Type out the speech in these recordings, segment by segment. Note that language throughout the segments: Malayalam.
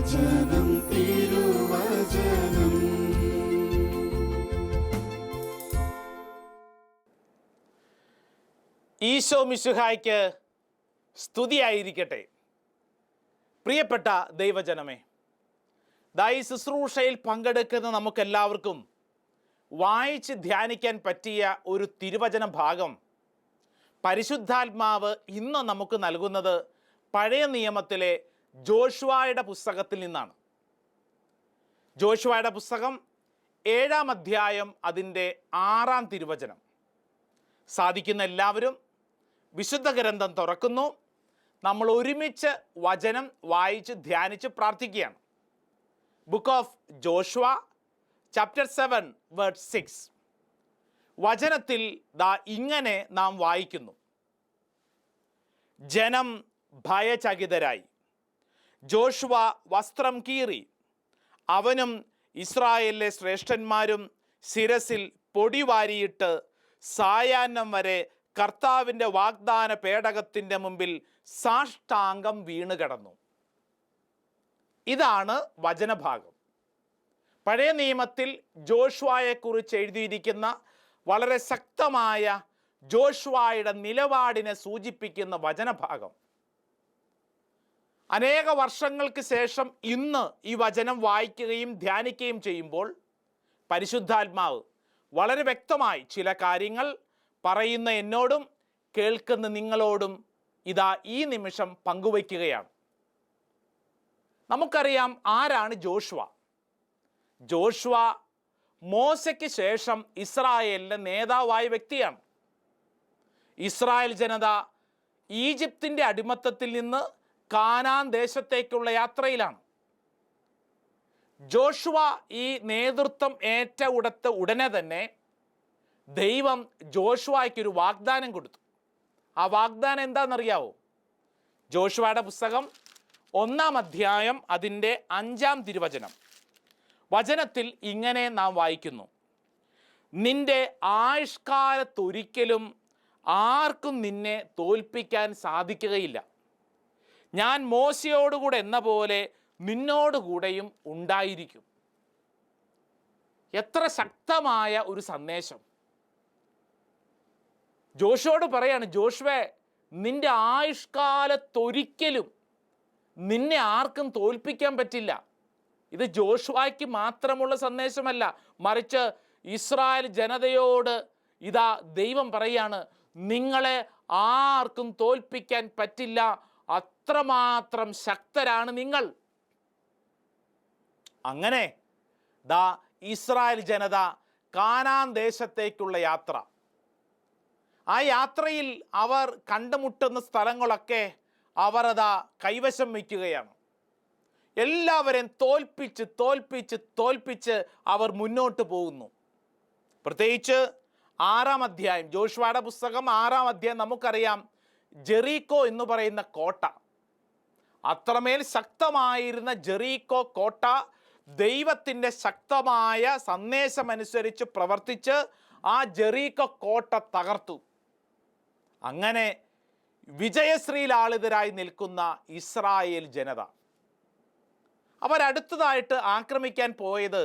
തിരുവചനം തിരുവചനം. ഈശോ മിശിഹായ്ക്ക് സ്തുതിയായിരിക്കട്ടെ. പ്രിയപ്പെട്ട ദൈവജനമേ, ഈ ശുശ്രൂഷയിൽ പങ്കെടുക്കുന്ന നമുക്കെല്ലാവർക്കും വായിച്ച് ധ്യാനിക്കാൻ പറ്റിയ ഒരു തിരുവചന ഭാഗം പരിശുദ്ധാത്മാവ് ഇന്ന് നമുക്ക് നൽകുന്നത് പഴയ നിയമത്തിലെ ജോഷുവയുടെ പുസ്തകത്തിൽ നിന്നാണ്. ജോഷുവയുടെ പുസ്തകം 7-ാം അധ്യായം അതിൻ്റെ 6-ാം തിരുവചനം. സാധിക്കുന്ന എല്ലാവരും വിശുദ്ധ ഗ്രന്ഥം തുറക്കുന്നു. നമ്മൾ ഒരുമിച്ച് വചനം വായിച്ച് ധ്യാനിച്ച് പ്രാർത്ഥിക്കുകയാണ്. Book of Joshua chapter 7 verse 6. വചനത്തിൽ ഇങ്ങനെ നാം വായിക്കുന്നു: ജനം ഭയചകിതരായി. ജോഷുവ വസ്ത്രം കീറി. അവനും ഇസ്രായേലിലെ ശ്രേഷ്ഠന്മാരും ശിരസിൽ പൊടി വാരിയിട്ട് സായാഹ്നം വരെ കർത്താവിൻ്റെ വാഗ്ദാന പേടകത്തിൻ്റെ മുമ്പിൽ സാഷ്ടാംഗം വീണുകിടന്നു. ഇതാണ് വചനഭാഗം. പഴയ നിയമത്തിൽ ജോഷുവയെക്കുറിച്ച് എഴുതിയിരിക്കുന്ന വളരെ ശക്തമായ ജോഷുവയുടെ നിലപാടിനെ സൂചിപ്പിക്കുന്ന വചനഭാഗം. അനേക വർഷങ്ങൾക്ക് ശേഷം ഇന്ന് ഈ വചനം വായിക്കുകയും ധ്യാനിക്കുകയും ചെയ്യുമ്പോൾ പരിശുദ്ധാത്മാവ് വളരെ വ്യക്തമായി ചില കാര്യങ്ങൾ പറയുന്ന എന്നോടും കേൾക്കുന്ന നിങ്ങളോടും ഈ നിമിഷം പങ്കുവയ്ക്കുകയാണ്. നമുക്കറിയാം ആരാണ് ജോഷുവ. ജോഷുവ മോശയ്ക്ക് ശേഷം ഇസ്രായേലിൻ്റെ നേതാവായ വ്യക്തിയാണ്. ഇസ്രായേൽ ജനത ഈജിപ്തിൻ്റെ അടിമത്തത്തിൽ നിന്ന് കാനാൻ ദേശത്തേക്കുള്ള യാത്രയിലാണ്. ജോഷുവ ഈ നേതൃത്വം ഏറ്റ ഉടനെ തന്നെ ദൈവം ജോഷുവയ്ക്കൊരു വാഗ്ദാനം കൊടുത്തു. ആ വാഗ്ദാനം എന്താണെന്നറിയാവോ? ജോഷുവയുടെ പുസ്തകം 1-ാം അധ്യായം അതിൻ്റെ 5-ാം തിരുവചനം. വചനത്തിൽ ഇങ്ങനെ നാം വായിക്കുന്നു: നിന്റെ ആയുഷ്കാലത്തൊരിക്കലും ആർക്കും നിന്നെ തോൽപ്പിക്കാൻ സാധിക്കുകയില്ല. ഞാൻ മോശയോടുകൂടെ എന്ന പോലെ നിന്നോടുകൂടെയും ഉണ്ടായിരിക്കും. എത്ര ശക്തമായ ഒരു സന്ദേശം! ജോഷുവോട് പറയാണ്, ജോഷുവേ, നിന്റെ ആയുഷ്കാലത്തൊരിക്കലും നിന്നെ ആർക്കും തോൽപ്പിക്കാൻ പറ്റില്ല. ഇത് ജോഷുവയ്ക്ക് മാത്രമുള്ള സന്ദേശമല്ല, മറിച്ച് ഇസ്രായേൽ ജനതയോട് ദൈവം പറയാണ്, നിങ്ങളെ ആർക്കും തോൽപ്പിക്കാൻ പറ്റില്ല, അത്രമാത്രം ശക്തരാണ് നിങ്ങൾ. അങ്ങനെ ഇസ്രായേൽ ജനത കാനാൻ ദേശത്തേക്കുള്ള യാത്ര. ആ യാത്രയിൽ അവർ കണ്ടുമുട്ടുന്ന സ്ഥലങ്ങളൊക്കെ അവർ കൈവശം വയ്ക്കുകയാണ്. എല്ലാവരെയും തോൽപ്പിച്ച് അവർ മുന്നോട്ട് പോകുന്നു. പ്രത്യേകിച്ച് 6-ാം അധ്യായം, ജോഷുവയുടെ പുസ്തകം 6-ാം അധ്യായം നമുക്കറിയാം. ജെറീക്കോ എന്ന് പറയുന്ന കോട്ട, അത്രമേൽ ശക്തമായിരുന്ന ജെറീക്കോ കോട്ട ദൈവത്തിൻ്റെ ശക്തമായ സന്ദേശമനുസരിച്ച് പ്രവർത്തിച്ച് ആ ജെറീക്കോ കോട്ട തകർത്തു. അങ്ങനെ വിജയശ്രീലാളിതരായി നിൽക്കുന്ന ഇസ്രായേൽ ജനത അവരടുത്തതായിട്ട് ആക്രമിക്കാൻ പോയത്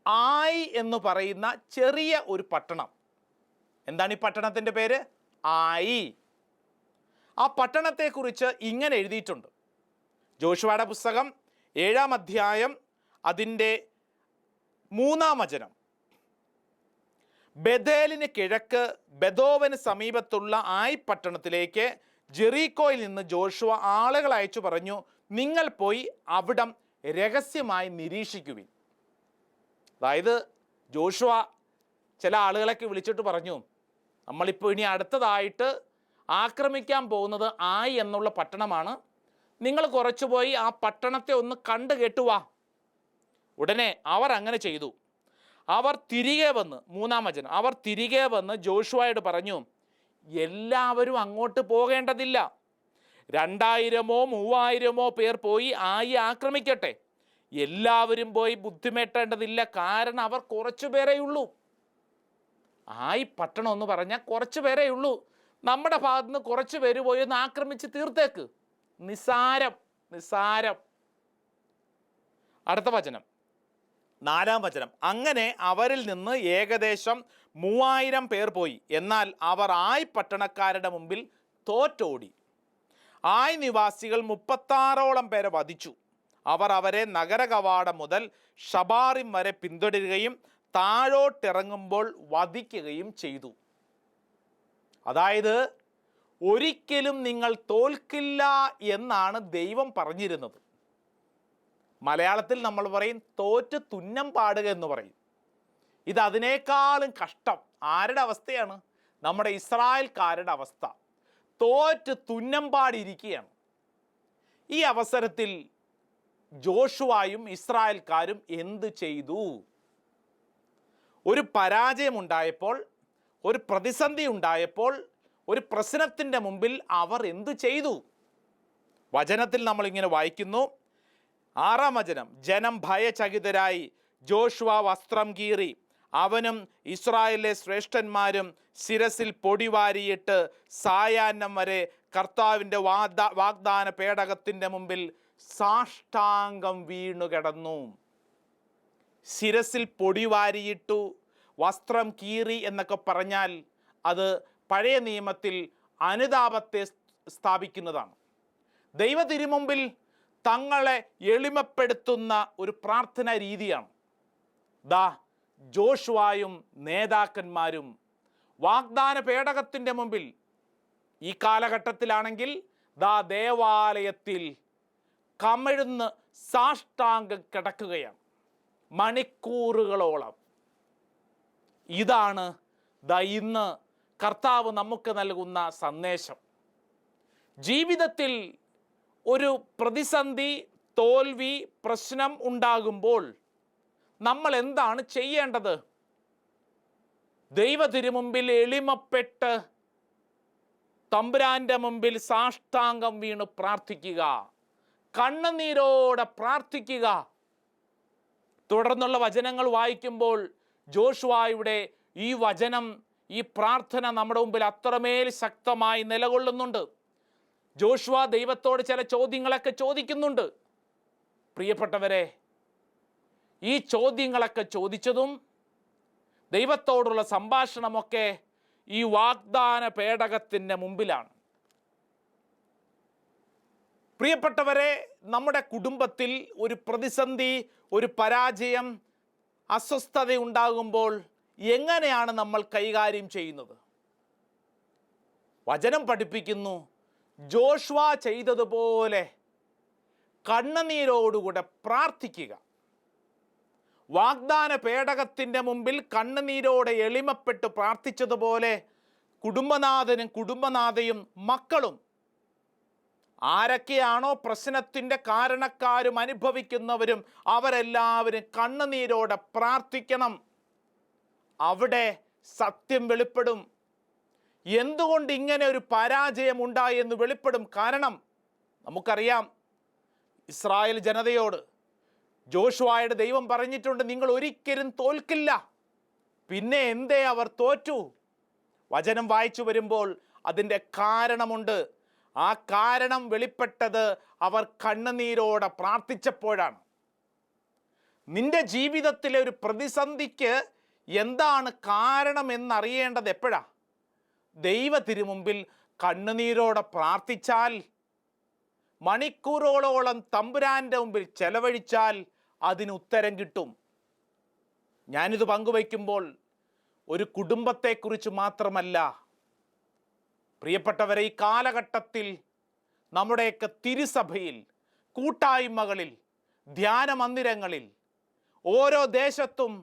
ആയി എന്ന് പറയുന്ന ചെറിയ ഒരു പട്ടണം. എന്താണ് ഈ പട്ടണത്തിൻ്റെ പേര്? ആയി. ആ പട്ടണത്തെക്കുറിച്ച് ഇങ്ങനെ എഴുതിയിട്ടുണ്ട്. ജോഷുവയുടെ പുസ്തകം 7-ാം അധ്യായം അതിൻ്റെ 3-ാം വചനം. ബഥേലിന് കിഴക്ക് ബെഥോവന് സമീപത്തുള്ള ആയി പട്ടണത്തിലേക്ക് ജെറീക്കോയിൽ നിന്ന് ജോഷുവ ആളുകൾ അയച്ചു പറഞ്ഞു, നിങ്ങൾ പോയി അവിടം രഹസ്യമായി നിരീക്ഷിക്കുവിൻ. അതായത് ജോഷുവ ചില ആളുകളൊക്കെ വിളിച്ചിട്ട് പറഞ്ഞു, നമ്മളിപ്പോൾ ഇനി അടുത്തതായിട്ട് ആക്രമിക്കാൻ പോകുന്നത് ആയി എന്നുള്ള പട്ടണമാണ്. നിങ്ങൾ കുറച്ചു പോയി ആ പട്ടണത്തെ ഒന്ന് കണ്ടു കേട്ടുവാ. ഉടനെ അവർ അങ്ങനെ ചെയ്തു. അവർ തിരികെ വന്ന്, 3-ാം വചനം, അവർ തിരികെ വന്ന് ജോഷുവയോട് പറഞ്ഞു, എല്ലാവരും അങ്ങോട്ട് പോകേണ്ടതില്ല. 2000-ഓ 3000-ഓ പേർ പോയി ആയി ആക്രമിക്കട്ടെ. എല്ലാവരും പോയി ബുദ്ധിമുട്ടേണ്ടതില്ല, കാരണം അവർ കുറച്ചു പേരേയുള്ളൂ. ആയി പട്ടണം എന്ന് പറഞ്ഞാൽ കുറച്ച് പേരേയുള്ളൂ. നമ്മുടെ ഭാഗത്തുനിന്ന് കുറച്ച് പേര് പോയി ഒന്ന് ആക്രമിച്ച് തീർത്തേക്ക്. നിസാരം. അടുത്ത വചനം, 4-ാം വചനം. അങ്ങനെ അവരിൽ നിന്ന് ഏകദേശം 3000 പേർ പോയി. എന്നാൽ അവർ ആയ് പട്ടണക്കാരുടെ മുമ്പിൽ തോറ്റോടി. ആയ് നിവാസികൾ 36ഓളം പേരെ വധിച്ചു. അവർ അവരെ നഗരകവാടം മുതൽ ഷബാറിം വരെ പിന്തുടരുകയും താഴോട്ടിറങ്ങുമ്പോൾ വധിക്കുകയും ചെയ്തു. അതായത് ഒരിക്കലും നിങ്ങൾ തോൽക്കില്ല എന്നാണ് ദൈവം പറഞ്ഞിരുന്നത്. മലയാളത്തിൽ നമ്മൾ പറയും തോറ്റ് തുന്നം പാടുക എന്ന് പറയും. ഇത് അതിനേക്കാളും കഷ്ടം. ആരുടെ അവസ്ഥയാണ്? നമ്മുടെ ഇസ്രായേൽക്കാരുടെ അവസ്ഥ. തോറ്റ് തുന്നം പാടിയിരിക്കുകയാണ്. ഈ അവസരത്തിൽ ജോഷുവായും ഇസ്രായേൽക്കാരും എന്ത് ചെയ്തു? ഒരു പരാജയമുണ്ടായപ്പോൾ, ഒരു പ്രതിസന്ധി ഉണ്ടായപ്പോൾ, ഒരു പ്രശ്നത്തിൻ്റെ മുമ്പിൽ അവർ എന്തു ചെയ്തു? വചനത്തിൽ നമ്മളിങ്ങനെ വായിക്കുന്നു, 6-ാം വചനം. ജനം ഭയചകിതരായി ജോഷുവ വസ്ത്രം കീറി, അവനും ഇസ്രായേലിലെ ശ്രേഷ്ഠന്മാരും ശിരസിൽ പൊടിവാരിയിട്ട് സായാഹ്നം വരെ കർത്താവിൻ്റെ വാഗ്ദാന പേടകത്തിൻ്റെ മുമ്പിൽ സാഷ്ടാംഗം വീണുകിടന്നു. ശിരസിൽ പൊടിവാരിയിട്ടു, വസ്ത്രം കീറി എന്നൊക്കെ പറഞ്ഞാൽ അത് പഴയ നിയമത്തിൽ അനുതാപത്തെ സ്ഥാപിക്കുന്നതാണ്. ദൈവ തിരുമുമ്പിൽ തങ്ങളെ എളിമപ്പെടുത്തുന്ന ഒരു പ്രാർത്ഥനാ രീതിയാണ്. ദാ ജോഷുവായും നേതാക്കന്മാരും വാഗ്ദാന പേടകത്തിൻ്റെ മുമ്പിൽ, ഈ കാലഘട്ടത്തിലാണെങ്കിൽ ദാ ദേവാലയത്തിൽ കമിഴ്ന്ന് സാഷ്ടാംഗം കിടക്കുകയാണ് മണിക്കൂറുകളോളം. ഇതാണ് ദാ ഇന്ന് കർത്താവ് നമുക്ക് നൽകുന്ന സന്ദേശം. ജീവിതത്തിൽ ഒരു പ്രതിസന്ധി, തോൽവി, പ്രശ്നം ഉണ്ടാകുമ്പോൾ നമ്മൾ എന്താണ് ചെയ്യേണ്ടത്? ദൈവ തിരുമുമ്പിൽ എളിമപ്പെട്ട് തമ്പുരാൻ്റെ മുമ്പിൽ സാഷ്ടാംഗം വീണ് പ്രാർത്ഥിക്കുക, കണ്ണുനീരോടെ പ്രാർത്ഥിക്കുക. തുടർന്നുള്ള വചനങ്ങൾ വായിക്കുമ്പോൾ ജോഷുവയുടെ ഈ വചനം, ഈ പ്രാർത്ഥന നമ്മുടെ മുമ്പിൽ അത്രമേൽ ശക്തമായി നിലകൊള്ളുന്നുണ്ട്. ജോഷുവ ദൈവത്തോട് ചില ചോദ്യങ്ങളൊക്കെ ചോദിക്കുന്നുണ്ട്. പ്രിയപ്പെട്ടവരെ, ഈ ചോദ്യങ്ങളൊക്കെ ചോദിച്ചതും ദൈവത്തോടുള്ള സംഭാഷണമൊക്കെ ഈ വാഗ്ദാന പേടകത്തിൻ്റെ മുമ്പിലാണ്. പ്രിയപ്പെട്ടവരെ, നമ്മുടെ കുടുംബത്തിൽ ഒരു പ്രതിസന്ധി, ഒരു പരാജയം, അസ്വസ്ഥത ഉണ്ടാകുമ്പോൾ എങ്ങനെയാണ് നമ്മൾ കൈകാര്യം ചെയ്യുന്നത്? വചനം പഠിപ്പിക്കുന്നു, ജോഷുവ ചെയ്തതുപോലെ കണ്ണുനീരോടുകൂടെ പ്രാർത്ഥിക്കുക. വാഗ്ദാന പേടകത്തിൻ്റെ മുമ്പിൽ കണ്ണുനീരോടെ എളിമപ്പെട്ട് പ്രാർത്ഥിച്ചതുപോലെ കുടുംബനാഥനും കുടുംബനാഥയും മക്കളും, ആരൊക്കെയാണോ പ്രശ്നത്തിൻ്റെ കാരണക്കാരും അനുഭവിക്കുന്നവരും, അവരെല്ലാവരും കണ്ണുനീരോടെ പ്രാർത്ഥിക്കണം. അവിടെ സത്യം വെളിപ്പെടും. എന്തുകൊണ്ട് ഇങ്ങനെ ഒരു പരാജയം ഉണ്ടായി എന്ന് വെളിപ്പെടും. കാരണം നമുക്കറിയാം, ഇസ്രായേൽ ജനതയോട് ജോഷുവയുടെ ദൈവം പറഞ്ഞിട്ടുണ്ട്, നിങ്ങൾ ഒരിക്കലും തോൽക്കില്ല. പിന്നെ എന്തേ അവർ തോറ്റു? വചനം വായിച്ചു വരുമ്പോൾ അതിൻ്റെ കാരണമുണ്ട്. ആ കാരണം വെളിപ്പെട്ടത് അവർ കണ്ണുനീരോടെ പ്രാർത്ഥിച്ചപ്പോഴാണ്. നിന്റെ ജീവിതത്തിലെ ഒരു പ്രതിസന്ധിക്ക് എന്താണ് കാരണം എന്നറിയേണ്ടത് എപ്പോഴാ? ദൈവ തിരുമുമ്പിൽ കണ്ണുനീരോടെ പ്രാർത്ഥിച്ചാൽ, മണിക്കൂറുകളോളം തമ്പുരാൻ്റെ മുമ്പിൽ ചെലവഴിച്ചാൽ അതിന് ഉത്തരം കിട്ടും. ഞാനിത് പങ്കുവയ്ക്കുമ്പോൾ ഒരു കുടുംബത്തെക്കുറിച്ച് മാത്രമല്ല, പ്രിയപ്പെട്ടവരെ, ഈ കാലഘട്ടത്തിൽ നമ്മുടെയൊക്കെ തിരുസഭയിൽ, കൂട്ടായ്മകളിൽ, ധ്യാന മന്ദിരങ്ങളിൽ, ഓരോ ദേശത്തും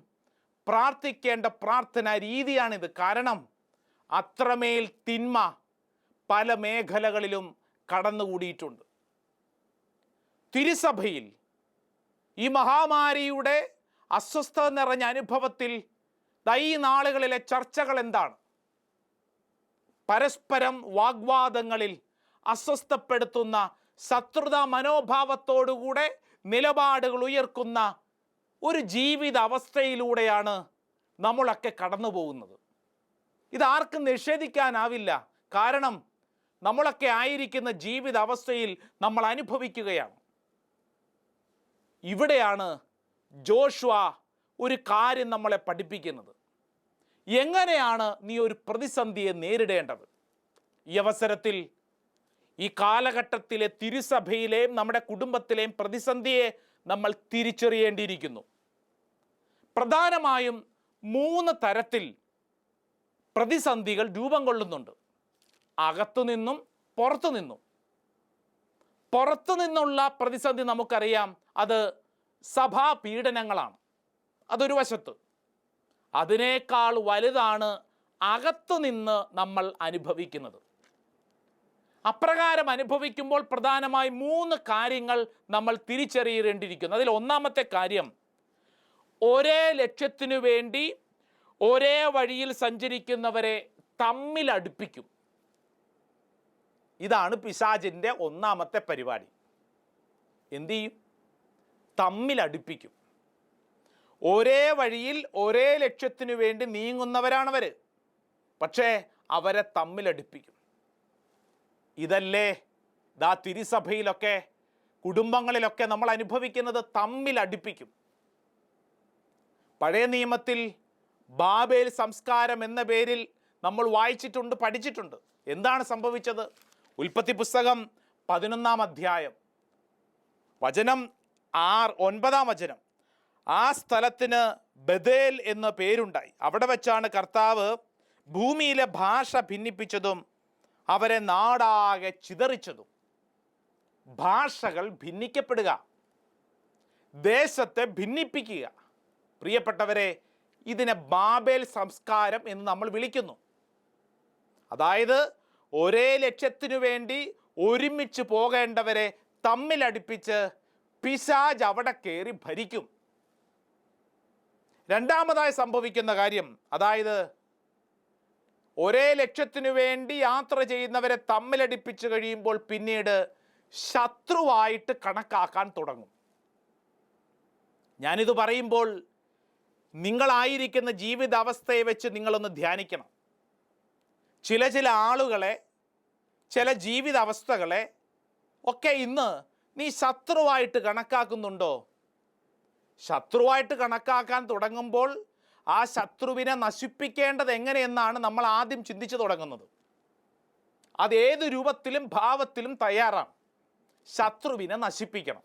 പ്രാർത്ഥിക്കേണ്ട പ്രാർത്ഥനാ രീതിയാണിത്. കാരണം അത്രമേൽ തിന്മ പല മേഖലകളിലും കടന്നുകൂടിയിട്ടുണ്ട്. തിരുസഭയിൽ ഈ മഹാമാരിയുടെ അസ്വസ്ഥത നിറഞ്ഞ അനുഭവത്തിൽ ഈ നാളുകളിലെ ചർച്ചകൾ എന്താണ്? പരസ്പരം വാഗ്വാദങ്ങളിൽ അസ്വസ്ഥപ്പെടുത്തുന്ന, ശത്രുതാ മനോഭാവത്തോടുകൂടെ നിലപാടുകൾ ഉയർക്കുന്ന ഒരു ജീവിത അവസ്ഥയിലൂടെയാണ് നമ്മളൊക്കെ കടന്നു പോകുന്നത്. ഇതാർക്കും നിഷേധിക്കാനാവില്ല. കാരണം നമ്മളൊക്കെ ആയിരിക്കുന്ന ജീവിത അവസ്ഥയിൽ നമ്മൾ അനുഭവിക്കുകയാണ്. ഇവിടെയാണ് ജോഷുവ ഒരു കാര്യം നമ്മളെ പഠിപ്പിക്കുന്നത്. എങ്ങനെയാണ് നീ ഒരു പ്രതിസന്ധിയെ നേരിടേണ്ടത്? ഈ അവസരത്തിൽ ഈ കാലഘട്ടത്തിലെ തിരുസഭയിലെയും നമ്മുടെ കുടുംബത്തിലെയും പ്രതിസന്ധിയെ നമ്മൾ തിരിച്ചറിയേണ്ടിയിരിക്കുന്നു. പ്രധാനമായും 3 തരത്തിൽ പ്രതിസന്ധികൾ രൂപം കൊള്ളുന്നുണ്ട്. അകത്തുനിന്നും പുറത്തുനിന്നും. പുറത്തു നിന്നുള്ള പ്രതിസന്ധി നമുക്കറിയാം, അത് സഭാ പീഡനങ്ങളാണ്. അതൊരു വശത്ത്. അതിനേക്കാൾ വലുതാണ് അകത്തുനിന്ന് നമ്മൾ അനുഭവിക്കുന്നത്. അപ്രകാരം അനുഭവിക്കുമ്പോൾ പ്രധാനമായി 3 കാര്യങ്ങൾ നമ്മൾ തിരിച്ചറിയേണ്ടിയിരിക്കുന്നു. അതിൽ ഒന്നാമത്തെ കാര്യം, ഒരേ ലക്ഷ്യത്തിനു വേണ്ടി ഒരേ വഴിയിൽ സഞ്ചരിക്കുന്നവരെ തമ്മിൽ അടുപ്പിക്കും. ഇതാണ് പിശാചിൻ്റെ ഒന്നാമത്തെ പരിപാടി. എന്തു ചെയ്യും? തമ്മിൽ അടുപ്പിക്കും. ഒരേ വഴിയിൽ ഒരേ ലക്ഷ്യത്തിനു വേണ്ടി നീങ്ങുന്നവരാണവർ, പക്ഷേ അവരെ തമ്മിലടുപ്പിക്കും. ഇതല്ലേ തിരുസഭയിലൊക്കെ കുടുംബങ്ങളിലൊക്കെ നമ്മൾ അനുഭവിക്കുന്നത്, തമ്മിലടുപ്പിക്കും. പഴയ നിയമത്തിൽ ബാബേൽ സംസ്കാരം എന്ന പേരിൽ നമ്മൾ വായിച്ചിട്ടുണ്ട്, പഠിച്ചിട്ടുണ്ട്. എന്താണ് സംഭവിച്ചത്? ഉൽപ്പത്തി പുസ്തകം 11-ാം അധ്യായം വചനം 9-ാം വചനം. ആ സ്ഥലത്തിന് ബഥേൽ എന്ന പേരുണ്ടായി. അവിടെ വെച്ചാണ് കർത്താവ് ഭൂമിയിലെ ഭാഷ ഭിന്നിപ്പിച്ചതും അവരെ നാടാകെ ചിതറിച്ചതും. ഭാഷകൾ ഭിന്നിക്കപ്പെടുക, ദേശത്തെ ഭിന്നിപ്പിക്കുക. പ്രിയപ്പെട്ടവരെ, ഇതിനെ ബാബേൽ സംസ്കാരം എന്ന് നമ്മൾ വിളിക്കുന്നു. അതായത് ഒരേ ലക്ഷ്യത്തിനു വേണ്ടി ഒരുമിച്ച് പോകേണ്ടവരെ തമ്മിലടിപ്പിച്ച് പിശാച് അവിടെ കയറി ഭരിക്കും. രണ്ടാമതായി സംഭവിക്കുന്ന കാര്യം, അതായത് ഒരേ ലക്ഷ്യത്തിനു വേണ്ടി യാത്ര ചെയ്യുന്നവരെ തമ്മിലടിപ്പിച്ച് കഴിയുമ്പോൾ പിന്നീട് ശത്രുവായിട്ട് കണക്കാക്കാൻ തുടങ്ങും. ഞാനിത് പറയുമ്പോൾ നിങ്ങളായിരിക്കുന്ന ജീവിതാവസ്ഥയെ വെച്ച് നിങ്ങളൊന്ന് ധ്യാനിക്കണം. ചില ആളുകളെ, ചില ജീവിതാവസ്ഥകളെ ഒക്കെ ഇന്ന് നീ ശത്രുവായിട്ട് കണക്കാക്കുന്നുണ്ടോ? ശത്രുവായിട്ട് കണക്കാക്കാൻ തുടങ്ങുമ്പോൾ ആ ശത്രുവിനെ നശിപ്പിക്കേണ്ടത് എങ്ങനെയെന്നാണ് നമ്മൾ ആദ്യം ചിന്തിച്ചു തുടങ്ങുന്നത്. അതേത് രൂപത്തിലും ഭാവത്തിലും തയ്യാറാണ്. ശത്രുവിനെ നശിപ്പിക്കണം.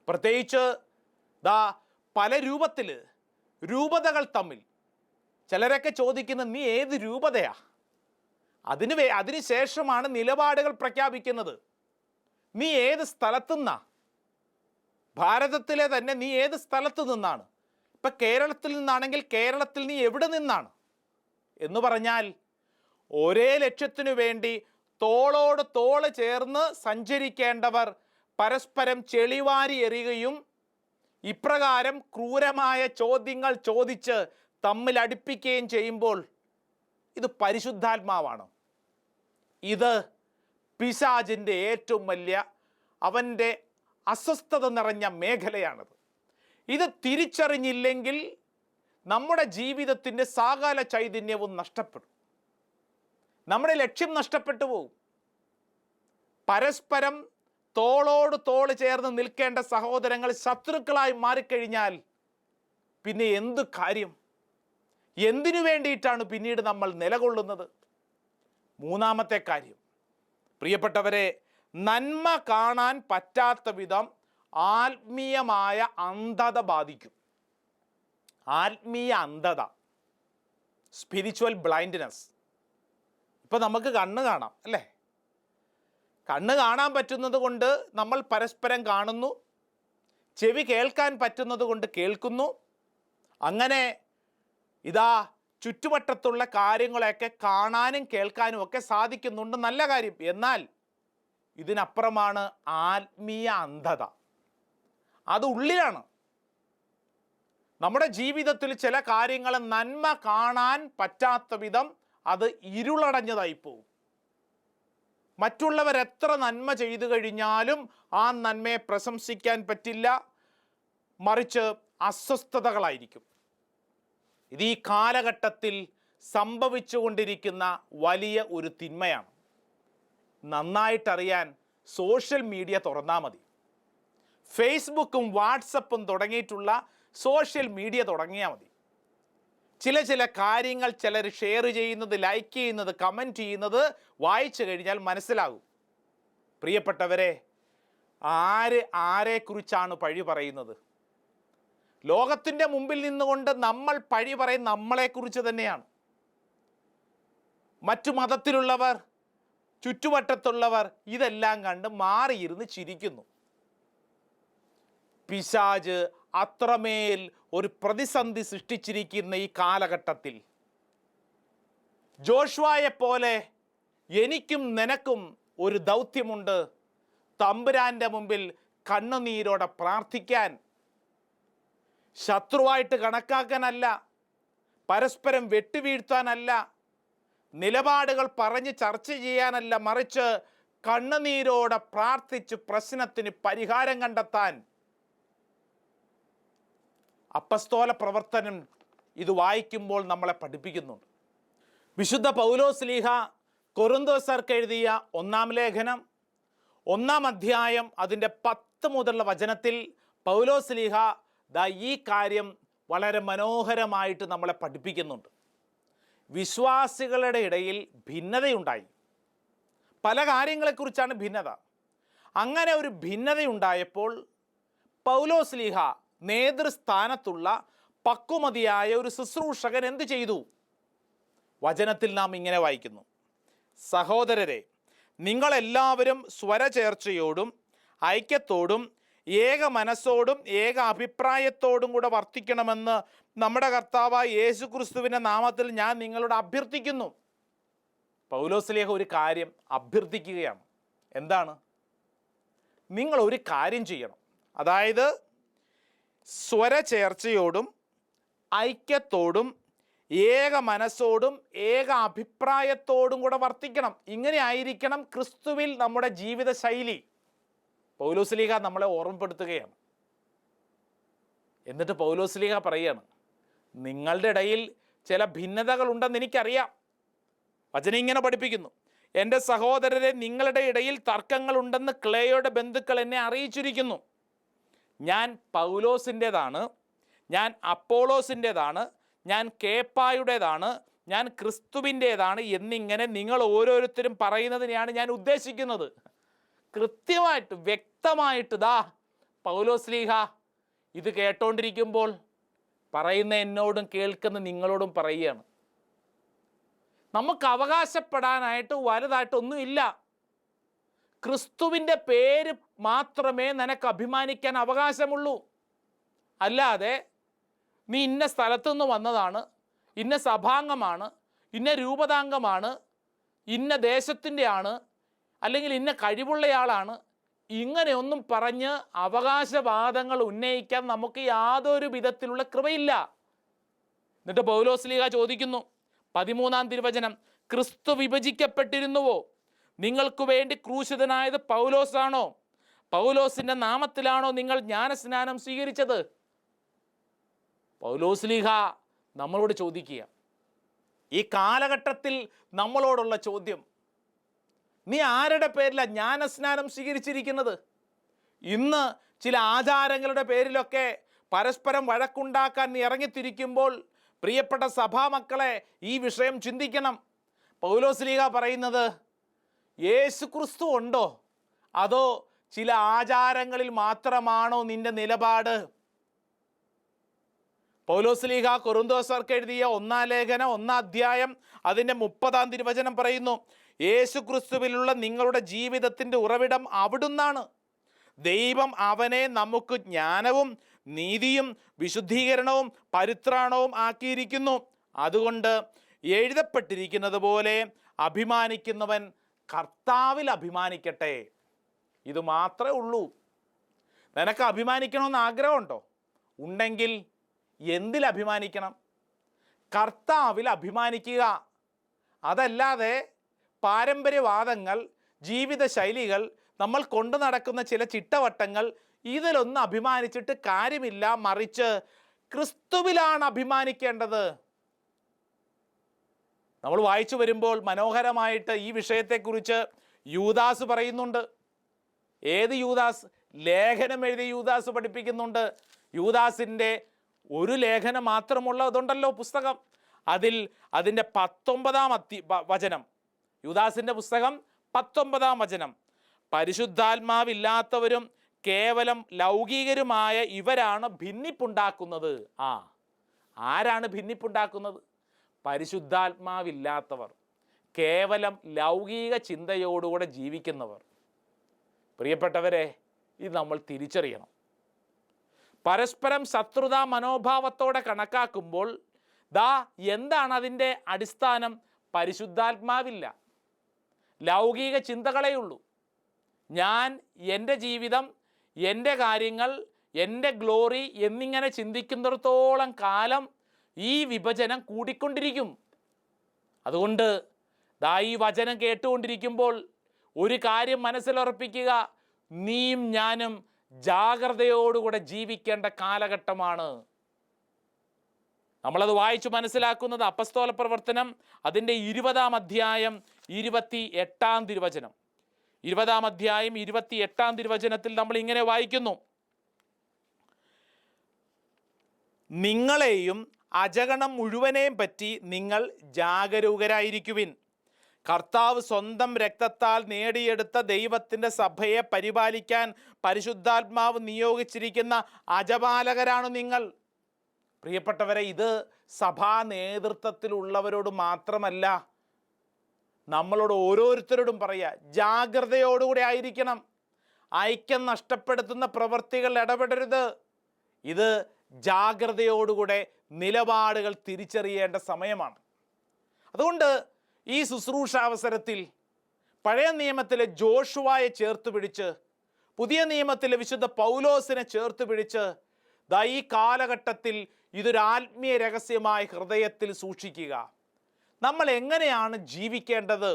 പ്രത്യേകിച്ച് പല രൂപത്തിൽ രൂപതകൾ തമ്മിൽ ചിലരൊക്കെ ചോദിക്കുന്നത്, നീ ഏത് രൂപതയാ? അതിനുശേഷമാണ് നിലപാടുകൾ പ്രഖ്യാപിക്കുന്നത്. നീ ഏത് സ്ഥലത്തുനിന്നാ? ഭാരതത്തിലെ തന്നെ നീ ഏത് സ്ഥലത്തു നിന്നാണ്? ഇപ്പം കേരളത്തിൽ നിന്നാണെങ്കിൽ കേരളത്തിൽ നീ എവിടെ നിന്നാണ് എന്ന് പറഞ്ഞാൽ, ഒരേ ലക്ഷ്യത്തിനു വേണ്ടി തോളോട് തോള് ചേർന്ന് സഞ്ചരിക്കേണ്ടവർ പരസ്പരം ചെളിവാരി എറിയുകയും ഇപ്രകാരം ക്രൂരമായ ചോദ്യങ്ങൾ ചോദിച്ച് തമ്മിൽ അടുപ്പിക്കുകയും ചെയ്യുമ്പോൾ ഇത് പരിശുദ്ധാത്മാവാണ്. ഇത് പിശാചിൻ്റെ ഏറ്റവും വലിയ അവൻ്റെ അസ്വസ്ഥത നിറഞ്ഞ മേഖലയാണത്. ഇത് തിരിച്ചറിഞ്ഞില്ലെങ്കിൽ നമ്മുടെ ജീവിതത്തിൻ്റെ സകല ചൈതന്യവും നഷ്ടപ്പെടും. നമ്മുടെ ലക്ഷ്യം നഷ്ടപ്പെട്ടു പോകും. പരസ്പരം തോളോട് തോള് ചേർന്ന് നിൽക്കേണ്ട സഹോദരങ്ങൾ ശത്രുക്കളായി മാറിക്കഴിഞ്ഞാൽ പിന്നെ എന്ത് കാര്യം? എന്തിനു വേണ്ടിയിട്ടാണ് പിന്നീട് നമ്മൾ നിലകൊള്ളുന്നത്? മൂന്നാമത്തെ കാര്യം, പ്രിയപ്പെട്ടവരെ, നന്മ കാണാൻ പറ്റാത്ത വിധം ആത്മീയമായ അന്ധത ബാധിക്കും. ആത്മീയ അന്ധത, സ്പിരിച്വൽ ബ്ലൈൻഡ്നെസ്. ഇപ്പം നമുക്ക് കണ്ണ് കാണാം അല്ലേ? കണ്ണ് കാണാൻ പറ്റുന്നത് കൊണ്ട് നമ്മൾ പരസ്പരം കാണുന്നു, ചെവി കേൾക്കാൻ പറ്റുന്നത് കൊണ്ട് കേൾക്കുന്നു. അങ്ങനെ ചുറ്റുവട്ടത്തുള്ള കാര്യങ്ങളെയൊക്കെ കാണാനും കേൾക്കാനും ഒക്കെ സാധിക്കുന്നുണ്ട്, നല്ല കാര്യം. എന്നാൽ ഇതിനപ്പുറമാണ് ആത്മീയ അന്ധത. അത് ഉള്ളിലാണ്. നമ്മുടെ ജീവിതത്തിൽ ചില കാര്യങ്ങൾ നന്മ കാണാൻ പറ്റാത്ത വിധം അത് ഇരുളടഞ്ഞതായി പോകും. മറ്റുള്ളവരെത്ര നന്മ ചെയ്തു കഴിഞ്ഞാലും ആ നന്മയെ പ്രശംസിക്കാൻ പറ്റില്ല, മറിച്ച് അസ്വസ്ഥതകളായിരിക്കും. ഇത് ഈ കാലഘട്ടത്തിൽ സംഭവിച്ചുകൊണ്ടിരിക്കുന്ന വലിയ ഒരു തിന്മയാണ്. നന്നായിട്ടറിയാൻ സോഷ്യൽ മീഡിയ തുറന്നാൽ മതി. ഫേസ്ബുക്കും വാട്സപ്പും തുടങ്ങിയിട്ടുള്ള സോഷ്യൽ മീഡിയ തുടങ്ങിയാൽ മതി. ചില കാര്യങ്ങൾ ചിലർ ഷെയർ ചെയ്യുന്നത്, ലൈക്ക് ചെയ്യുന്നത്, കമൻറ്റ് ചെയ്യുന്നത് വായിച്ചു കഴിഞ്ഞാൽ മനസ്സിലാകും. പ്രിയപ്പെട്ടവരെ, ആരെക്കുറിച്ചാണ് പഴി പറയുന്നത്? ലോകത്തിൻ്റെ മുമ്പിൽ നിന്നുകൊണ്ട് നമ്മൾ പഴി പറയും നമ്മളെക്കുറിച്ച് തന്നെയാണ്. മറ്റു മതത്തിലുള്ളവർ, ചുറ്റുവട്ടത്തുള്ളവർ ഇതെല്ലാം കണ്ട് മാറിയിരുന്ന് ചിരിക്കുന്നു. പിശാച് അത്രമേൽ ഒരു പ്രതിസന്ധി സൃഷ്ടിച്ചിരിക്കുന്ന ഈ കാലഘട്ടത്തിൽ ജോഷുവയെപ്പോലെ എനിക്കും നിനക്കും ഒരു ദൗത്യമുണ്ട്. തമ്പുരാൻ്റെ മുമ്പിൽ കണ്ണുനീരോടെ പ്രാർത്ഥിക്കാൻ, ശത്രുവായിട്ട് കണക്കാക്കാനല്ല, പരസ്പരം വെട്ടിവീഴ്ത്താനല്ല, നിലപാടുകൾ പറഞ്ഞ് ചർച്ച ചെയ്യാനല്ല, മറിച്ച് കണ്ണുനീരോടെ പ്രാർത്ഥിച്ച് പ്രശ്നത്തിന് പരിഹാരം കണ്ടെത്താൻ. അപ്പസ്തോല പ്രവർത്തനം ഇത് വായിക്കുമ്പോൾ നമ്മളെ പഠിപ്പിക്കുന്നുണ്ട്. വിശുദ്ധ പൗലോസ്ലീഹ കൊരിന്തോസർക്ക് എഴുതിയ 1-ാം ലേഖനം 1-ാം അധ്യായം അതിൻ്റെ 10 മുതലുള്ള വചനത്തിൽ പൗലോസ്ലീഹ ഈ കാര്യം വളരെ മനോഹരമായിട്ട് നമ്മളെ പഠിപ്പിക്കുന്നുണ്ട്. വിശ്വാസികളുടെ ഇടയിൽ ഭിന്നതയുണ്ടായി. പല കാര്യങ്ങളെക്കുറിച്ചാണ് ഭിന്നത. അങ്ങനെ ഒരു ഭിന്നതയുണ്ടായപ്പോൾ പൗലോസ്ലീഹ നേതൃസ്ഥാനത്തുള്ള പക്വമതിയായ ഒരു ശുശ്രൂഷകൻ എന്ത് ചെയ്തു? വചനത്തിൽ നാം ഇങ്ങനെ വായിക്കുന്നു: സഹോദരരെ, നിങ്ങളെല്ലാവരും സ്വരചേർച്ചയോടും ഐക്യത്തോടും ഏക മനസ്സോടും ഏക അഭിപ്രായത്തോടും കൂടെ വർത്തിക്കണമെന്ന് നമ്മുടെ കർത്താവായ യേശു ക്രിസ്തുവിൻ്റെ നാമത്തിൽ ഞാൻ നിങ്ങളോട് അഭ്യർത്ഥിക്കുന്നു. പൗലോസ്ലീഹ ഒരു കാര്യം അഭ്യർത്ഥിക്കുകയാണ്. എന്താണ്? നിങ്ങൾ ഒരു കാര്യം ചെയ്യണം. അതായത് സ്വരചേർച്ചയോടും ഐക്യത്തോടും ഏക മനസ്സോടും ഏക അഭിപ്രായത്തോടും കൂടെ വർത്തിക്കണം. ഇങ്ങനെ ആയിരിക്കണം ക്രിസ്തുവിൽ നമ്മുടെ ജീവിത ശൈലി. പൗലോസ്ലീഹ നമ്മളെ ഓർമ്മപ്പെടുത്തുകയാണ്. എന്നിട്ട് പൗലോസ്ലീഹ പറയുകയാണ്, നിങ്ങളുടെ ഇടയിൽ ചില ഭിന്നതകളുണ്ടെന്ന് എനിക്കറിയാം. വചനം ഇങ്ങനെ പഠിപ്പിക്കുന്നു: എൻ്റെ സഹോദരരെ, നിങ്ങളുടെ ഇടയിൽ തർക്കങ്ങളുണ്ടെന്ന് ക്ലേയുടെ ബന്ധുക്കൾ എന്നെ അറിയിച്ചിരിക്കുന്നു. ഞാൻ പൗലോസിൻ്റേതാണ്, ഞാൻ അപ്പോളോസിൻ്റേതാണ്, ഞാൻ കേപ്പായുടേതാണ്, ഞാൻ ക്രിസ്തുവിൻ്റേതാണ് എന്നിങ്ങനെ നിങ്ങൾ ഓരോരുത്തരും പറയുന്നതിനെയാണ് ഞാൻ ഉദ്ദേശിക്കുന്നത്. കൃത്യമായിട്ട് വ്യക്തമായിട്ട് പൗലോസ്ലീഹ ഇത് കേട്ടോണ്ടിരിക്കുമ്പോൾ പറയുന്ന എന്നോടും കേൾക്കുന്ന നിങ്ങളോടും പറയുകയാണ്, നമുക്ക് അവകാശപ്പെടാനായിട്ട് വലുതായിട്ടൊന്നുമില്ല. ക്രിസ്തുവിൻ്റെ പേര് മാത്രമേ നിനക്ക് അഭിമാനിക്കാൻ അവകാശമുള്ളൂ. അല്ലാതെ നീ ഇന്ന സ്ഥലത്തുനിന്ന് വന്നതാണ്, ഇന്ന സഭാംഗമാണ്, ഇന്ന രൂപതാംഗമാണ്, ഇന്ന ദേശത്തിൻ്റെ ആണ്, അല്ലെങ്കിൽ ഇന്ന കഴിവുള്ളയാളാണ്, ഇങ്ങനെയൊന്നും പറഞ്ഞ് അവകാശവാദങ്ങൾ ഉന്നയിക്കാൻ നമുക്ക് യാതൊരു വിധത്തിലുള്ള കൃപയില്ല. എന്നിട്ട് പൗലോസ്ലീഹ ചോദിക്കുന്നു, 13-ാം തിരുവചനം: ക്രിസ്തു വിഭജിക്കപ്പെട്ടിരുന്നുവോ? നിങ്ങൾക്ക് വേണ്ടി ക്രൂശിതനായത് പൗലോസാണോ? പൗലോസിൻ്റെ നാമത്തിലാണോ നിങ്ങൾ ജ്ഞാനസ്നാനം സ്വീകരിച്ചത്? പൗലോസ്ലീഹ നമ്മളോട് ചോദിക്കുക, ഈ കാലഘട്ടത്തിൽ നമ്മളോടുള്ള ചോദ്യം, നീ ആരുടെ പേരിലാണ് ജ്ഞാനസ്നാനം സ്വീകരിച്ചിരിക്കുന്നത്? ഇന്ന് ചില ആചാരങ്ങളുടെ പേരിലൊക്കെ പരസ്പരം വഴക്കുണ്ടാക്കാൻ നീ ഇറങ്ങിത്തിരിക്കുമ്പോൾ പ്രിയപ്പെട്ട സഭാമക്കളെ ഈ വിഷയം ചിന്തിക്കണം. പൗലോസ്ലീഹ പറയുന്നത്, യേശു ക്രിസ്തു ഉണ്ടോ, അതോ ചില ആചാരങ്ങളിൽ മാത്രമാണോ നിന്റെ നിലപാട്? പൗലോസ്ലീഹ കൊരിന്തോസർക്ക് എഴുതിയ 1-ാം ലേഖനം 1-ാം അധ്യായം അതിൻ്റെ 30-ാം തിരുവചനം പറയുന്നു, യേശു ക്രിസ്തുവിലുള്ള നിങ്ങളുടെ ജീവിതത്തിൻ്റെ ഉറവിടം അവിടുന്നാണ്. ദൈവം അവനെ നമുക്ക് ജ്ഞാനവും നീതിയും വിശുദ്ധീകരണവും പരിത്രാണവും ആക്കിയിരിക്കുന്നു. അതുകൊണ്ട് എഴുതപ്പെട്ടിരിക്കുന്നത് പോലെ അഭിമാനിക്കുന്നവൻ കർത്താവിൽ അഭിമാനിക്കട്ടെ. ഇത് മാത്രമേ ഉള്ളൂ. നിനക്ക് അഭിമാനിക്കണമെന്ന് ആഗ്രഹമുണ്ടോ? ഉണ്ടെങ്കിൽ എന്തിൽ അഭിമാനിക്കണം? കർത്താവിൽ അഭിമാനിക്കുക. അതല്ലാതെ പാരമ്പര്യവാദങ്ങൾ, ജീവിതശൈലികൾ, നമ്മൾ കൊണ്ടു നടക്കുന്ന ചില ചിട്ടവട്ടങ്ങൾ, ഇതിലൊന്നും അഭിമാനിച്ചിട്ട് കാര്യമില്ല. മറിച്ച് ക്രിസ്തുവിലാണ് അഭിമാനിക്കേണ്ടത്. നമ്മൾ വായിച്ചു വരുമ്പോൾ മനോഹരമായിട്ട് ഈ വിഷയത്തെക്കുറിച്ച് യൂദാസ് പറയുന്നുണ്ട്. ഏത് യൂദാസ്? ലേഖനം എഴുതി യൂദാസ് പഠിപ്പിക്കുന്നുണ്ട്. യൂദാസിൻ്റെ ഒരു ലേഖനം മാത്രമുള്ളതുണ്ടല്ലോ പുസ്തകം. അതിൻ്റെ 19-ാം വചനം, യൂദാസിൻ്റെ പുസ്തകം 19-ാം വചനം, പരിശുദ്ധാത്മാവില്ലാത്തവരും കേവലം ലൗകികരുമായ ഇവരാണ് ഭിന്നിപ്പുണ്ടാക്കുന്നത്. ആരാണ് ഭിന്നിപ്പുണ്ടാക്കുന്നത്? പരിശുദ്ധാത്മാവില്ലാത്തവർ, കേവലം ലൗകിക ചിന്തയോടുകൂടെ ജീവിക്കുന്നവർ. പ്രിയപ്പെട്ടവരെ, ഇത് നമ്മൾ തിരിച്ചറിയണം. പരസ്പരം ശത്രുതാ മനോഭാവത്തോടെ കണക്കാക്കുമ്പോൾ എന്താണ് അതിൻ്റെ അടിസ്ഥാനം? പരിശുദ്ധാത്മാവില്ല, ലൗകിക ചിന്തകളേ ഉള്ളൂ. ഞാൻ എൻ്റെ ജീവിതം, എൻ്റെ കാര്യങ്ങൾ, എൻ്റെ ഗ്ലോറി എന്നിങ്ങനെ ചിന്തിക്കുന്നിടത്തോളം കാലം ഈ വിഭജനം കൂടിക്കൊണ്ടിരിക്കും. അതുകൊണ്ട് ഈ വചനം കേട്ടുകൊണ്ടിരിക്കുമ്പോൾ ഒരു കാര്യം മനസ്സിലുറപ്പിക്കുക, നീയും ഞാനും ജാഗ്രതയോടുകൂടെ ജീവിക്കേണ്ട കാലഘട്ടമാണ്. നമ്മളത് വായിച്ചു മനസ്സിലാക്കുന്നത് അപ്പസ്തോല പ്രവർത്തനം അതിൻ്റെ 20-ാം അധ്യായം 28-ാം തിരുവചനം. 20-ാം അധ്യായം 28-ാം തിരുവചനത്തിൽ നമ്മൾ ഇങ്ങനെ വായിക്കുന്നു: നിങ്ങളെയും അജഗണം മുഴുവനെയും പറ്റി നിങ്ങൾ ജാഗരൂകരായിരിക്കുവിൻ. കർത്താവ് സ്വന്തം രക്തത്താൽ നേടിയെടുത്ത ദൈവത്തിൻ്റെ സഭയെ പരിപാലിക്കാൻ പരിശുദ്ധാത്മാവ് നിയോഗിച്ചിരിക്കുന്ന അജപാലകരാണ് നിങ്ങൾ. പ്രിയപ്പെട്ടവരെ, ഇത് സഭാ നേതൃത്വത്തിലുള്ളവരോട് മാത്രമല്ല, നമ്മളോട് ഓരോരുത്തരോടും പറയുക, ജാഗ്രതയോടുകൂടി ആയിരിക്കണം. ഐക്യം നഷ്ടപ്പെടുത്തുന്ന പ്രവൃത്തികൾ ഇടപെടരുത്. ഇത് ജാഗ്രതയോടുകൂടെ നിലപാടുകൾ തിരിച്ചറിയേണ്ട സമയമാണ്. അതുകൊണ്ട് ഈ ശുശ്രൂഷ അവസരത്തിൽ പഴയ നിയമത്തിലെ ജോഷുവയെ ചേർത്ത് പിടിച്ച്, പുതിയ നിയമത്തിലെ വിശുദ്ധ പൗലോസിനെ ചേർത്ത് പിടിച്ച് ഈ കാലഘട്ടത്തിൽ ഇതൊരു ആത്മീയ രഹസ്യമായി ഹൃദയത്തിൽ സൂക്ഷിക്കുക. നമ്മൾ എങ്ങനെയാണ് ജീവിക്കേണ്ടത്?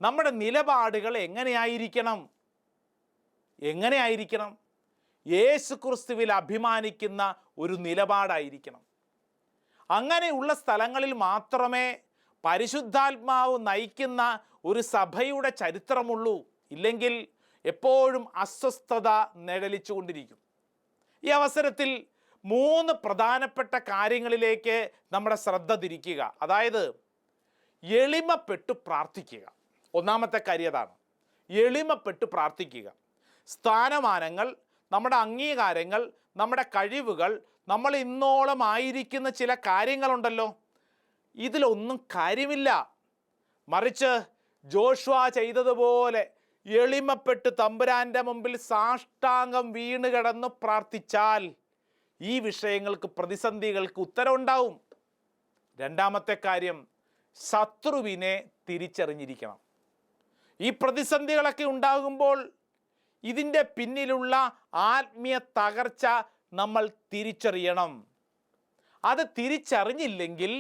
നമ്മുടെ നിലപാടുകൾ എങ്ങനെയായിരിക്കണം? യേശുക്രിസ്തുവിൽ അഭിമാനിക്കുന്ന ഒരു നിലപാടായിരിക്കണം. അങ്ങനെയുള്ള സ്ഥലങ്ങളിൽ മാത്രമേ പരിശുദ്ധാത്മാവ് നയിക്കുന്ന ഒരു സഭയുടെ ചരിത്രമുള്ളൂ. ഇല്ലെങ്കിൽ എപ്പോഴും അസ്വസ്ഥത നിഴലിച്ചുകൊണ്ടിരിക്കും. ഈ അവസരത്തിൽ 3 പ്രധാനപ്പെട്ട കാര്യങ്ങളിലേക്ക് നമ്മുടെ ശ്രദ്ധ തിരിക്കുക. അതായത്, എളിമപ്പെട്ടു പ്രാർത്ഥിക്കുക. ഒന്നാമത്തെ കാര്യം അതാണ്, എളിമപ്പെട്ടു പ്രാർത്ഥിക്കുക. സ്ഥാനമാനങ്ങൾ, നമ്മുടെ അംഗീകാരങ്ങൾ, നമ്മുടെ കഴിവുകൾ, നമ്മൾ ഇന്നോളം ആയിരിക്കുന്ന ചില കാര്യങ്ങളുണ്ടല്ലോ, ഇതിലൊന്നും കാര്യമില്ല. മറിച്ച് ജോഷുവ ചെയ്തതുപോലെ എളിമപ്പെട്ട് തമ്പുരാൻ്റെ മുമ്പിൽ സാഷ്ടാംഗം വീണ് കിടന്ന് പ്രാർത്ഥിച്ചാൽ ഈ വിഷയങ്ങൾക്ക്, പ്രതിസന്ധികൾക്ക് ഉത്തരവുണ്ടാവും. രണ്ടാമത്തെ കാര്യം, ശത്രുവിനെ തിരിച്ചറിഞ്ഞിരിക്കണം. ഈ പ്രതിസന്ധികളൊക്കെ ഉണ്ടാകുമ്പോൾ ഇതിൻ്റെ പിന്നിലുള്ള ആത്മീയ തകർച്ച നമ്മൾ തിരിച്ചറിയണം. അത് തിരിച്ചറിഞ്ഞില്ലെങ്കിൽ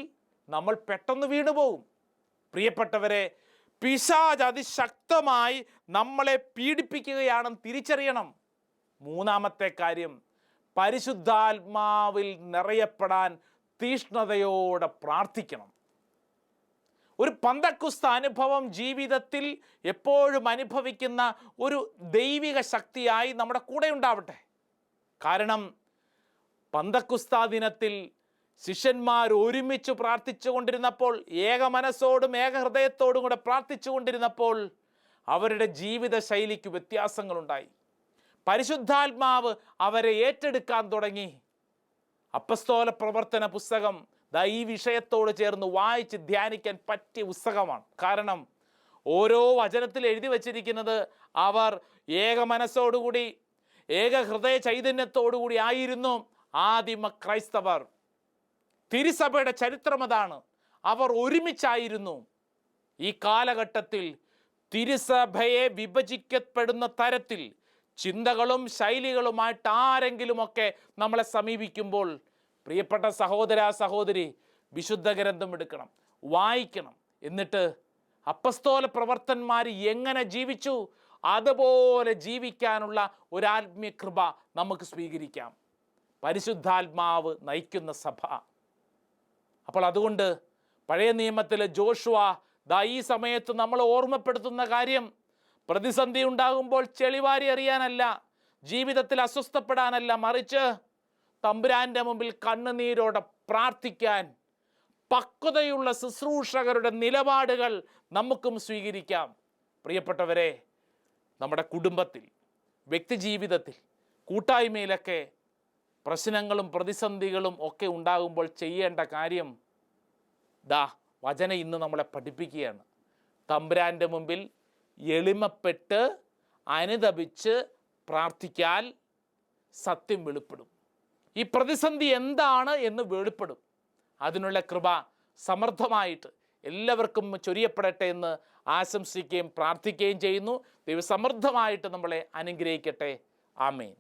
നമ്മൾ പെട്ടെന്ന് വീണുപോകും. പ്രിയപ്പെട്ടവരെ, പിശാച് അതിശക്തമായി നമ്മളെ പീഡിപ്പിക്കുകയാണെന്ന് തിരിച്ചറിയണം. മൂന്നാമത്തെ കാര്യം, പരിശുദ്ധാത്മാവിൽ നിറയപ്പെടാൻ തീഷ്ണതയോടെ പ്രാർത്ഥിക്കണം. ഒരു പന്തക്കുസ്ത അനുഭവം ജീവിതത്തിൽ എപ്പോഴും അനുഭവിക്കുന്ന ഒരു ദൈവിക ശക്തിയായി നമ്മുടെ കൂടെ ഉണ്ടാവട്ടെ. കാരണം പന്തക്കുസ്ത ദിനത്തിൽ ശിഷ്യന്മാർ ഒരുമിച്ച് പ്രാർത്ഥിച്ചു കൊണ്ടിരുന്നപ്പോൾ, ഏക മനസ്സോടും ഏക ഹൃദയത്തോടും കൂടെ പ്രാർത്ഥിച്ചു കൊണ്ടിരുന്നപ്പോൾ അവരുടെ ജീവിത ശൈലിക്ക് വ്യത്യാസങ്ങളുണ്ടായി. പരിശുദ്ധാത്മാവ് അവരെ ഏറ്റെടുക്കാൻ തുടങ്ങി. അപ്പസ്തോല പ്രവർത്തന പുസ്തകം ഈ വിഷയത്തോട് ചേർന്ന് വായിച്ച് ധ്യാനിക്കാൻ പറ്റിയ പുസ്തകമാണ്. കാരണം ഓരോ വചനത്തിൽ എഴുതി വച്ചിരിക്കുന്നത് അവർ ഏക മനസ്സോടുകൂടി, ഏക ഹൃദയ ചൈതന്യത്തോടുകൂടി ആയിരുന്നു ആദിമ ക്രൈസ്തവർ. തിരുസഭയുടെ ചരിത്രം അതാണ്. അവർ ഒരുമിച്ചായിരുന്നു. ഈ കാലഘട്ടത്തിൽ തിരുസഭയെ വിഭജിക്കപ്പെടുന്ന തരത്തിൽ ചിന്തകളും ശൈലികളുമായിട്ട് ആരെങ്കിലുമൊക്കെ നമ്മളെ സമീപിക്കുമ്പോൾ, പ്രിയപ്പെട്ട സഹോദര സഹോദരി, വിശുദ്ധ ഗ്രന്ഥം എടുക്കണം, വായിക്കണം. എന്നിട്ട് അപ്പസ്തോല പ്രവർത്തന്മാർ എങ്ങനെ ജീവിച്ചു അതുപോലെ ജീവിക്കാനുള്ള ഒരാത്മീയ കൃപ നമുക്ക് സ്വീകരിക്കാം. പരിശുദ്ധാത്മാവ് നയിക്കുന്ന സഭ. അപ്പോൾ അതുകൊണ്ട് പഴയ നിയമത്തിലെ ജോഷുവ ഈ സമയത്ത് നമ്മൾ ഓർമ്മപ്പെടുത്തുന്ന കാര്യം, പ്രതിസന്ധി ഉണ്ടാകുമ്പോൾ ചെളിവാരി അറിയാനല്ല, ജീവിതത്തിൽ അസ്വസ്ഥപ്പെടാനല്ല, മറിച്ച് തമ്പുരാൻ്റെ മുമ്പിൽ കണ്ണുനീരോടെ പ്രാർത്ഥിക്കാൻ പക്വതയുള്ള ശുശ്രൂഷകരുടെ നിലപാടുകൾ നമുക്കും സ്വീകരിക്കാം. പ്രിയപ്പെട്ടവരെ, നമ്മുടെ കുടുംബത്തിൽ, വ്യക്തിജീവിതത്തിൽ, കൂട്ടായ്മയിലൊക്കെ പ്രശ്നങ്ങളും പ്രതിസന്ധികളും ഒക്കെ ഉണ്ടാകുമ്പോൾ ചെയ്യേണ്ട കാര്യം വചനം ഇന്ന് നമ്മളെ പഠിപ്പിക്കുകയാണ്. തമ്പുരാൻ്റെ മുമ്പിൽ എളിമപ്പെട്ട് അനുതപിച്ച് പ്രാർത്ഥിച്ചാൽ സത്യം വെളിപ്പെടും. ഈ പ്രതിസന്ധി എന്താണ് എന്ന് വെളിപ്പെടും. അതിനുള്ള കൃപ സമൃദ്ധമായിട്ട് എല്ലാവർക്കും ചൊരിയപ്പെടട്ടെ എന്ന് ആശംസിക്കുകയും പ്രാർത്ഥിക്കുകയും ചെയ്യുന്നു. ദൈവം സമൃദ്ധമായിട്ട് നമ്മളെ അനുഗ്രഹിക്കട്ടെ. ആമേൻ.